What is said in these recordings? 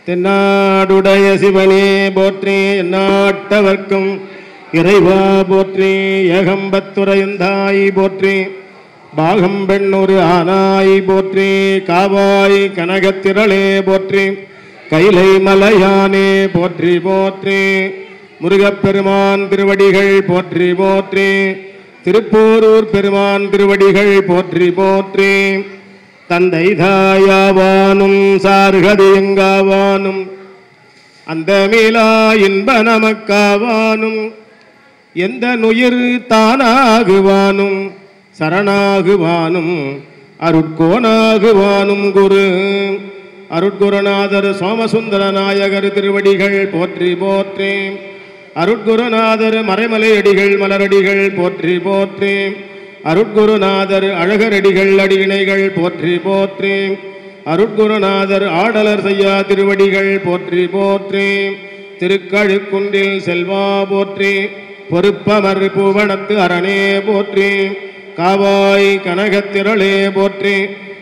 தென்னாடுடைய சிவனே போற்றி, எந்நாட்டவர்க்கும் இறைவா போற்றி. ஏகம்பத்துரையந்தாய் போற்றி, பாகம் பெண்ணொரு ஆனாய் போற்றி. காவாய் கனகத்திரளே போற்றி, கைலை மலையானே போற்றி போற்றி. முருகப்பெருமான் திருவடிகள் போற்றி போற்றி. திருப்போரூர் பெருமான் திருவடிகள் போற்றி போற்றி. தந்தை தாயாவானும் சார்கதியங்காவானும் அந்த மீளா இன்ப நமக்காவானும் எந்த நுயிர் தானாகுவானும் சரணாகுவானும் அருட்கோணாகுவானும் குரு அருட்குருநாதர் சோமசுந்தர நாயகர் திருவடிகள் போற்றி போற்றி. அருட்குருநாதர் மறைமலையடிகள் மலரடிகள் போற்றி போற்றி. அருட்குருநாதர் அழகரடிகள் அடியினைகள் போற்றி போற்றி. அருட்குருநாதர் ஆடலர் செய்யா திருவடிகள் போற்றி போற்றி. திருக்கழுக்குன்றில் செல்வா போற்றி. பொறுப்பமர் பூவனத்து அரணே போற்றி. காவாய் கனகத்திரளே போற்றி.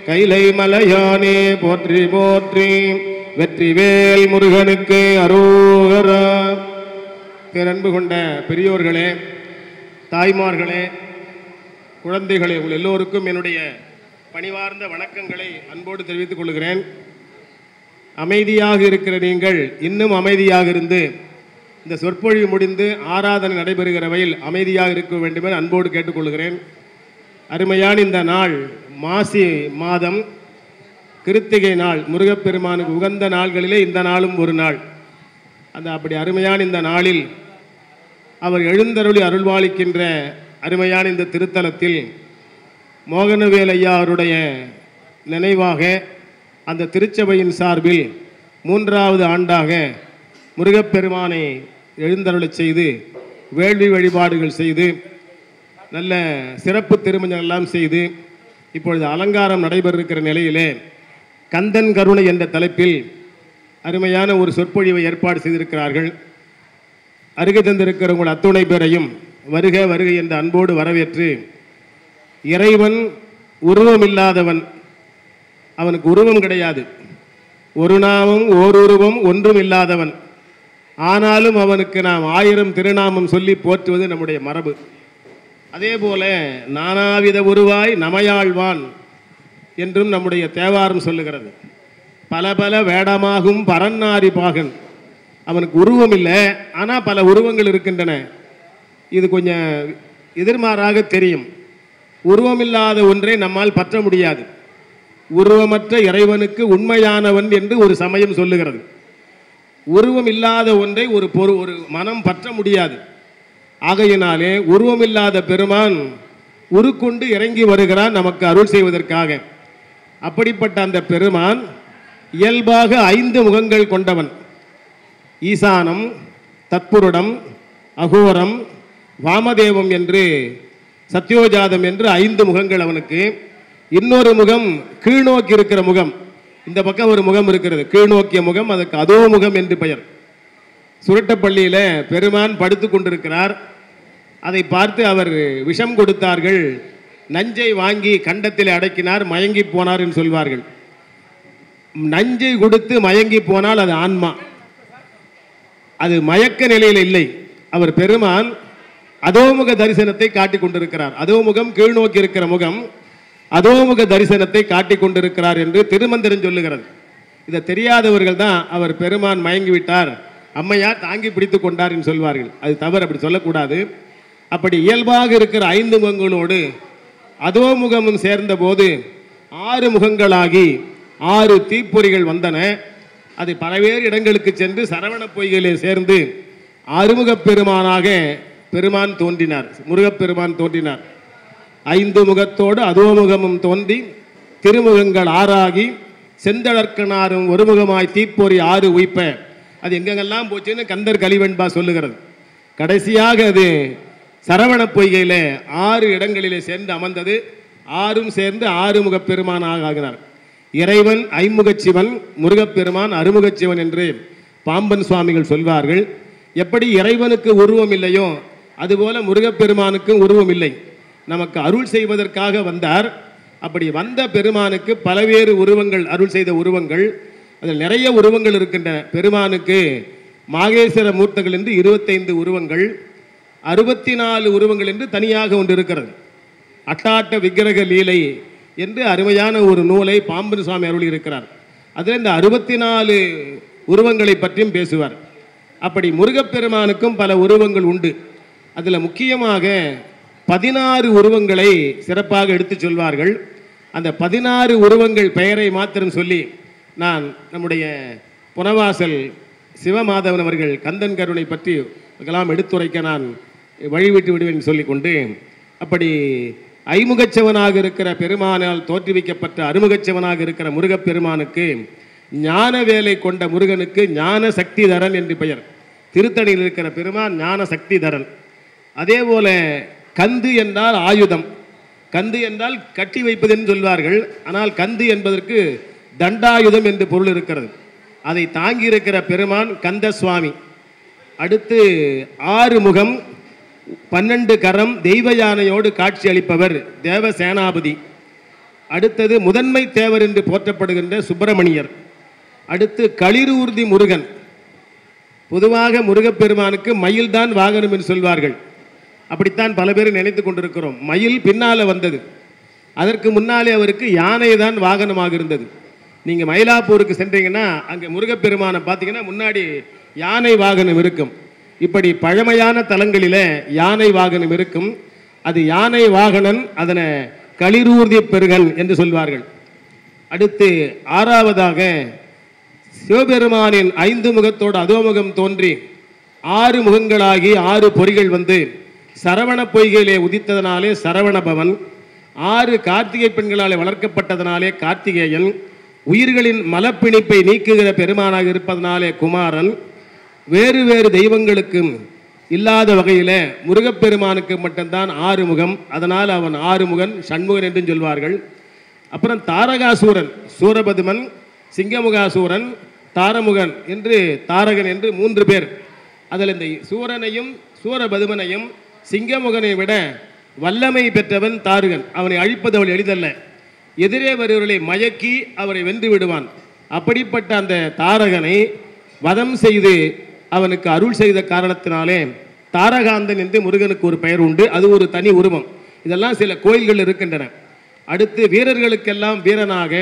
கைலை மலையானே போற்றி போற்றி. வெற்றிவேல் முருகனுக்கு அரோகரா. பேரன்பு கொண்ட பெரியோர்களே, தாய்மார்களே, குழந்தைகளே, உங்கள் எல்லோருக்கும் என்னுடைய பணிவார்ந்த வணக்கங்களை அன்போடு தெரிவித்துக் கொள்கிறேன். அமைதியாக இருக்கிற நீங்கள் இன்னும் அமைதியாக இருந்து இந்த சொற்பொழிவு முடிந்து ஆராதனை நடைபெறுகிற வகையில் அமைதியாக இருக்க வேண்டும் என அன்போடு கேட்டுக்கொள்கிறேன். அருமையான இந்த நாள் மாசி மாதம் கிருத்திகை நாள், முருகப்பெருமானுக்கு உகந்த நாள்களிலே இந்த நாளும் ஒரு நாள். அந்த அப்படி அருமையான இந்த நாளில் அவர் எழுந்தருளி அருள்வாளிக்கின்ற அருமையான இந்த திருத்தலத்தில் மோகனவேல் ஐயா அவருடைய நினைவாக அந்த திருச்சபையின் சார்பில் 3வது ஆண்டாக முருகப்பெருமானை எழுந்தருளச் செய்து வேள்வி வழிபாடுகள் செய்து நல்ல சிறப்பு திருமஞ்சம் எல்லாம் செய்து இப்பொழுது அலங்காரம் நடைபெறிருக்கிற நிலையிலே கந்தன் கருணை என்ற தலைப்பில் அருமையான ஒரு சொற்பொழிவை ஏற்பாடு செய்திருக்கிறார்கள். அருகே தந்திருக்கிற உங்கள் அத்துணை பேரையும் வருக வருக என்ற அன்போடு வரவேற்று, இறைவன் உருவமில்லாதவன், அவனுக்கு உருவம் கிடையாது, ஒரு நாமம் ஓருருவம் ஒன்றும் இல்லாதவன். ஆனாலும் அவனுக்கு நாம் 1000 திருநாமம் சொல்லி போற்றுவது நம்முடைய மரபு. அதே போல நானாவித உருவாய் நமையாழ்வான் என்றும் நம்முடைய தேவாரம் சொல்லுகிறது. பல பல வேடமாகும் பரன்னாரி பாகன், அவனுக்கு உருவம் இல்லை, ஆனால் பல உருவங்கள் இருக்கின்றன. இது கொஞ்சம் எதிர்மாறாக தெரியும். உருவமில்லாத ஒன்றை நம்மால் பற்ற முடியாது. உருவமற்ற இறைவனுக்கு உண்மையானவன் என்று ஒரு சமயம் சொல்லுகிறது. உருவம் இல்லாத ஒன்றை ஒரு மனம் பற்ற முடியாது. ஆகையினாலே உருவமில்லாத பெருமான் உருக்கொண்டு இறங்கி வருகிறான் நமக்கு அருள் செய்வதற்காக. அப்படிப்பட்ட அந்த பெருமான் இயல்பாக 5 முகங்கள் கொண்டவன். ஈசானம், தத்புருடம், அகோரம், வாமதேவம் என்று சத்யோஜாதம் என்று 5 முகங்கள் அவனுக்கு. இன்னொரு முகம் கீழ்நோக்கி இருக்கிற முகம். இந்த பக்கம் ஒரு முகம் இருக்கிறது, கீழ்நோக்கிய முகம், அதுக்கு அதோ முகம் என்று பெயர். சுருட்டப்பள்ளியில் பெருமான் படுத்து கொண்டிருக்கிறார். அதை பார்த்து அவர் விஷம் கொடுத்தார்கள். நஞ்சை வாங்கி கண்டத்தில் அடக்கினார், மயங்கி போனார் என்று சொல்வார்கள். நஞ்சை கொடுத்து மயங்கி போனால் அது ஆன்மா, அது மயக்க நிலையில் இல்லை. அவர் பெருமான் அதோமுக தரிசனத்தை காட்டிக் கொண்டிருக்கிறார். அதோமுகம் கீழ்நோக்கி இருக்கிற முகம், அதோமுக தரிசனத்தை காட்டிக் கொண்டிருக்கிறார் என்று திருமந்திரம் சொல்லுகிறது. இதை தெரியாதவர்கள் தான் அவர் பெருமான் மயங்கிவிட்டார், அம்மையார் தாங்கி பிடித்து கொண்டார் என்று சொல்வார்கள். அது தவறு, அப்படி சொல்லக்கூடாது. அப்படி இயல்பாக இருக்கிற 5 முகங்களோடு அதோமுகமும் சேர்ந்த போது 6 முகங்களாகி 6 தீப்பொறிகள் வந்தன. அது பலவேறு இடங்களுக்கு சென்று சரவண பொய்களை சேர்ந்து அறுமுகப் பெருமானாக பெருமான் தோன்றினார், முருகப்பெருமான் தோன்றினார். 5 முகத்தோடு அதோமுகமும் தோன்றி திருமுகங்கள் 6ஆகி செந்தழற்கனாரும் ஒருமுகமாய் தீப்பொறி 6 உய்ப்ப. அது எங்கெங்கெல்லாம் போச்சுன்னு கந்தர் கலிவெண்பா சொல்லுகிறது. கடைசியாக அது சரவண பொய்கையில் 6 இடங்களிலே சேர்ந்து அமர்ந்தது. 6ம் சேர்ந்து 6 முகப்பெருமானாக ஆகினார். இறைவன் ஐமுகச் சிவன், முருகப்பெருமான் அறுமுகச் சிவன் என்று பாம்பன் சுவாமிகள் சொல்வார்கள். எப்படி இறைவனுக்கு உருவம் இல்லையோ அதுபோல முருகப்பெருமானுக்கும் உருவம் இல்லை. நமக்கு அருள் செய்வதற்காக வந்தார். அப்படி வந்த பெருமானுக்கு பலவேறு உருவங்கள், அருள் செய்த உருவங்கள். அதில் நிறைய உருவங்கள் இருக்கின்றன. பெருமானுக்கு மாகேஸ்வர மூர்த்தங்கள் என்று 25 உருவங்கள், 64 உருவங்கள் என்று தனியாக ஒன்று இருக்கிறது. அட்டாட்ட விக்கிரக லீலை என்று அருமையான ஒரு நூலை பாம்பன் சுவாமி அருளி இருக்கிறார். அதில் இந்த 64 உருவங்களை பற்றியும் பேசுவார். அப்படி முருகப்பெருமானுக்கும் பல உருவங்கள் உண்டு. அதில் முக்கியமாக 16 உருவங்களை சிறப்பாக எடுத்து சொல்வார்கள். அந்த 16 உருவங்கள் பெயரை மாத்திரம் சொல்லி நான் நம்முடைய புனவாசல் சிவமாதவன் அவர்கள் கந்தன் கருணை பற்றி எல்லாம் எடுத்துரைக்க நான் வழிவிட்டு விடுவேன் சொல்லிக்கொண்டு, அப்படி ஐமுகச்சவனாக இருக்கிற பெருமானால் தோற்றுவிக்கப்பட்ட அருமுகச்சவனாக இருக்கிற முருகப்பெருமானுக்கு ஞான வேலை கொண்ட முருகனுக்கு ஞான சக்திதரன் என்று பெயர். திருத்தணியில் இருக்கிற பெருமான் ஞான சக்திதரன். அதே போல கந்து என்றால் ஆயுதம், கந்து என்றால் கட்டி வைப்பது என்று சொல்வார்கள். ஆனால் கந்து என்பதற்கு தண்டாயுதம் என்று பொருள் இருக்கிறது. அதை தாங்கி இருக்கிற பெருமான் கந்த சுவாமி. அடுத்து 6 முகம் 12 கரம் தெய்வ யானையோடு காட்சி அளிப்பவர் தேவசேனாபதி. அடுத்தது முதன்மை தேவர் என்று போற்றப்படுகின்ற சுப்பிரமணியர். அடுத்து களிரூர்தி முருகன். பொதுவாக முருகப்பெருமானுக்கு மயில் தான் வாகனம் என்று சொல்வார்கள். அப்படித்தான் பல பேர் நினைத்து கொண்டிருக்கிறோம். மயில் பின்னால வந்தது, அதற்கு முன்னாலே அவருக்கு யானை தான் வாகனமாக இருந்தது. நீங்கள் மயிலாப்பூருக்கு சென்றீங்கன்னா அங்கே முருகப்பெருமானை பார்த்தீங்கன்னா முன்னாடி யானை வாகனம் இருக்கும். இப்படி பழமையான தலங்களில் யானை வாகனம் இருக்கும். அது யானை வாகனன், அதனை களிரூர்தி பெருகன் என்று சொல்வார்கள். அடுத்து 6வதாக சிவபெருமானின் 5 முகத்தோடு அதோமுகம் தோன்றி 6 முகங்களாகி 6 பொறிகள் வந்து சரவண பொய்கையிலே உதித்ததனாலே சரவணபவன், 6 கார்த்திகை பெண்களாலே வளர்க்கப்பட்டதனாலே கார்த்திகேயன், உயிர்களின் மலப்பிணிப்பை நீக்குகிற பெருமானாக இருப்பதனாலே குமாரன், வேறு வேறு தெய்வங்களுக்கும் இல்லாத வகையில் முருகப்பெருமானுக்கு மட்டும்தான் 6 முகம், அதனால் அவன் 6 முகன் சண்முகன் என்றும் சொல்வார்கள். அப்புறம் தாரகாசூரன், சூரபதுமன், சிங்கமுகாசூரன், தாரமுகன் என்று தாரகன் என்று 3 பேர். அதில் இந்த சூரனையும் சூரபதுமனையும் சிங்கமுகனை விட வல்லமை பெற்றவன் தாரகன். அவனை அழிப்பது அவள் எளிதல்ல, எதிரே வருவர்களை மயக்கி அவரை வென்று விடுவான். அப்படிப்பட்ட அந்த தாரகனை வதம் செய்து அவனுக்கு அருள் செய்த காரணத்தினாலே தாரகாந்தன் என்று முருகனுக்கு ஒரு பெயர் உண்டு. அது ஒரு தனி உருவம். இதெல்லாம் சில கோயில்கள் இருக்கின்றன. அடுத்து வீரர்களுக்கெல்லாம் வீரனாக,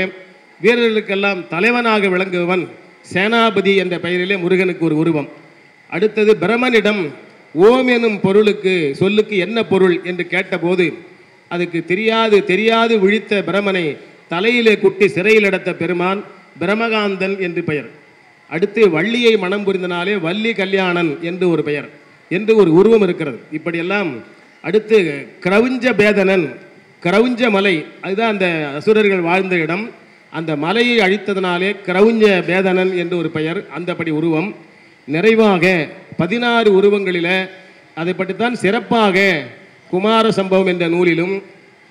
வீரர்களுக்கெல்லாம் தலைவனாக விளங்குபவன் சேனாபதி என்ற பெயரிலே முருகனுக்கு ஒரு உருவம். அடுத்தது பிரமனிடம் ஓம் எனும் பொருளுக்கு சொல்லுக்கு என்ன பொருள் என்று கேட்டபோது அதுக்கு தெரியாது விழித்த பிரமனை தலையிலே குட்டி சிறையில் அடைத்த பெருமான் பிரமகாந்தன் என்று பெயர். அடுத்து வள்ளியை மனம் புரிந்தனாலே வள்ளி கல்யாணன் என்று ஒரு பெயர் என்று ஒரு உருவம் இருக்கிறது. இப்படியெல்லாம் அடுத்து கிரவுஞ்ச பேதனன், கிரவுஞ்ச மலை, அதுதான் அந்த அசுரர்கள் வாழ்ந்த இடம். அந்த மலையை அழித்ததனாலே கிரவுஞ்ச பேதனன் என்று ஒரு பெயர், அந்தபடி உருவம். நிறைவாக 16 உருவங்களில் அதை பற்றித்தான் சிறப்பாக குமார சம்பவம் என்ற நூலிலும்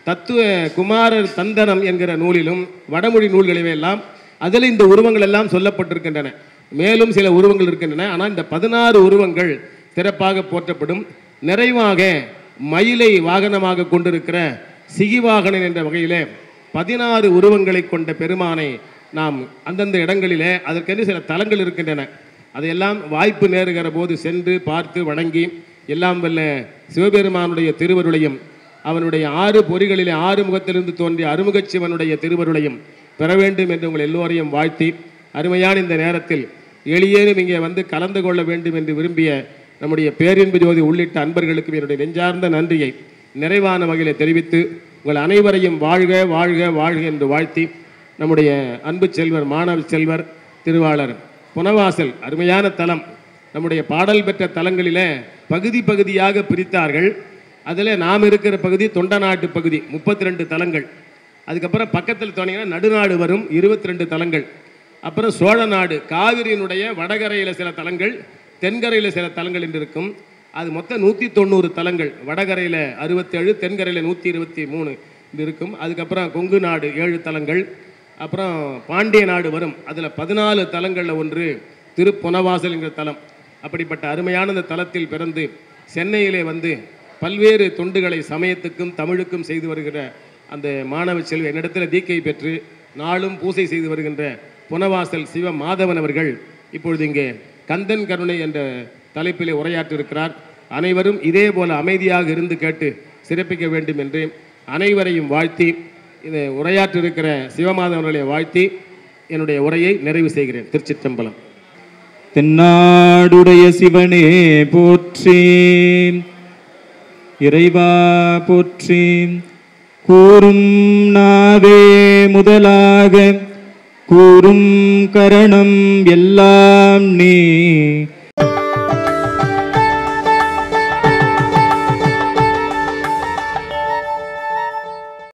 தத்துவ குமாரர் தந்தனம் என்கிற நூலிலும் வடமொழி நூல்களிலெல்லாம் அதில் இந்த உருவங்கள் எல்லாம் சொல்லப்பட்டிருக்கின்றன. மேலும் சில உருவங்கள் இருக்கின்றன. ஆனால் இந்த 16 உருவங்கள் சிறப்பாக போற்றப்படும். நிறைவாக மயிலை வாகனமாக கொண்டிருக்கிற சிகிவாகனன் என்ற வகையில் 16 உருவங்களை கொண்ட பெருமானை நாம் அந்தந்த இடங்களிலே அதற்கென்று சில தலங்கள் இருக்கின்றன. அதையெல்லாம் வாய்ப்பு நேருகிற போது சென்று பார்த்து வணங்கி எல்லாம் வல்ல சிவபெருமானுடைய திருவருளையும் அவனுடைய 6 பொறிகளிலே 6 முகத்திலிருந்து தோன்றிய அருமுகச்சிவனுடைய திருவருளையும் பெற வேண்டும் என்று உங்கள் எல்லோரையும் வாழ்த்தி, அருமையான இந்த நேரத்தில் எளியேனும் இங்கே வந்து கலந்து கொள்ள வேண்டும் என்று விரும்பிய நம்முடைய பேரின்பு ஜோதி உள்ளிட்ட அன்பர்களுக்கு என்னுடைய நெஞ்சார்ந்த நன்றியை நிறைவான வகையில் தெரிவித்து உங்கள் அனைவரையும் வாழ்க வாழ்க வாழ்க என்று வாழ்த்தி, நம்முடைய அன்பு செல்வர் மாணவ செல்வர் திருவாளர் புனவாசல் அருமையான தலம், நம்முடைய பாடல் பெற்ற தலங்களில் பகுதி பகுதியாக பிரித்தார்கள். அதில் நாம் இருக்கிற பகுதி தொண்டநாட்டு பகுதி 32 தலங்கள். அதுக்கப்புறம் பக்கத்தில் தோணிங்கன்னா நடுநாடு வரும் 22 தலங்கள். அப்புறம் சோழ நாடு காவிரியினுடைய வடகரையில் சில தலங்கள், தென்கரையில் சில தலங்கள் என்று இருக்கும். அது மொத்தம் 190 தலங்கள். வடகரையில் 67, தென்கரையில் 123 இருக்கும். அதுக்கப்புறம் கொங்கு நாடு 7 தலங்கள். அப்புறம் பாண்டிய நாடு வரும். அதில் 14 தலங்களில் ஒன்று திருப்புனவாசல் என்கிற தலம். அப்படிப்பட்ட அருமையான இந்த தலத்தில் பிறந்து சென்னையிலே வந்து பல்வேறு தொண்டுகளை சமயத்துக்கும் தமிழுக்கும் செய்து வருகிற அந்த மாணவ செல்வி என்னிடத்தில் தீக்கை பெற்று நாளும் பூசை செய்து வருகின்ற புனவாசல் சிவ மாதவன் அவர்கள் இப்பொழுது இங்கே கந்தன் கருணை என்ற தலைப்பிலே உரையாற்றிருக்கிறார். அனைவரும் இதே போல அமைதியாக இருந்து கேட்டு சிறப்பிக்க வேண்டும் என்று அனைவரையும் வாழ்த்தி இதை உரையாற்றிருக்கிற சிவமாதவர்களை வாழ்த்தி என்னுடைய உரையை நிறைவு செய்கிறேன். திருச்சிற்றம்பலம். தென்னாடுடைய சிவனே போற்றி, இறைவா போற்றி. கூறும் நாவே முதலாக கூறும் கரணம் எல்லாம் நீ